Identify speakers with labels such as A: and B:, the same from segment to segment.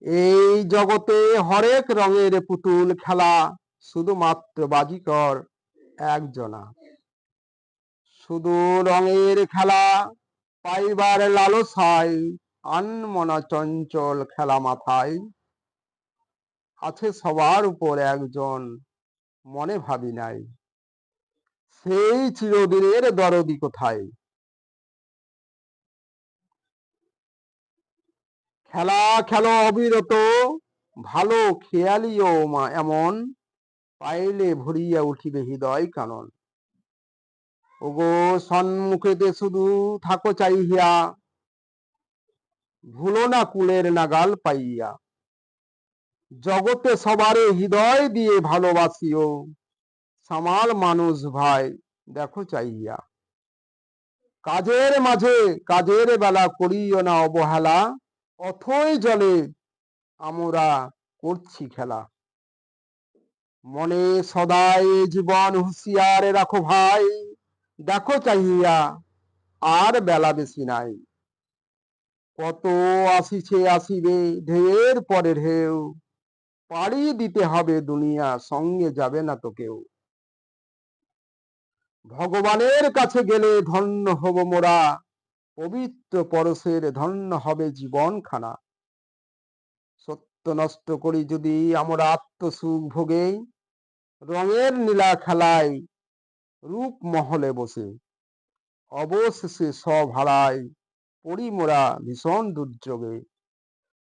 A: এই জগতে হরেক রঙের পুতুল খেলা, শুধুমাত্র বাজিকর একজনা। শুধু রঙের খেলা পাইবার লালসায়, আনমনা চঞ্চল খেলা মাথায়। আছে সবার উপর একজন, মনে ভাবি নাই, সেই চিরদিনের দরদি কোথায়। খেলা খেলো অবিরত, ভালো খেয়ালিও মা এমন, পাইলে ভরিয়া উঠিবে হৃদয় কানন। ওগো সন্মুখেতে শুধু থাকো চাহিয়া, ভুলো না কুলের নাগাল পাইয়া। জগতে সবারে হৃদয় দিয়ে ভালোবাসিও, সামাল মানুষ ভাই দেখো চাইয়া। কাজের মাঝে কাজের বেলা করিও না অবহেলা, অথই জলে আমরা করছি খেলা। মনে সদাই জীবন হুঁশিয়ার রাখো ভাই, দেখো চাহিয়া আর বেলা বেশি নাই। কত আসিছে আসিবে ঢের পরে ঢেউ, পাড়ি দিতে হবে দুনিয়া, সঙ্গে যাবে না তো কেউ। ভগবানের কাছে গেলে ধন্য হব মোরা, পবিত্র পরশের ধন্য হবে জীবন খানা। সত্য নষ্ট করি যদি আমরা আত্মসুখ ভোগে, রঙের নীলা খেলায় রূপ মহলে বসে। অবশেষে সব হারায় পড়ি মোরা ভীষণ দুর্যোগে।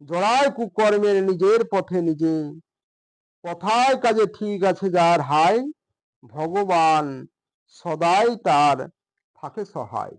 A: জড়ায় কুকর্মের নিজের পথে নিজে, কথায় কাজে ঠিক আছে যার হায়, ভগবান সদাই তার থাকে সহায়।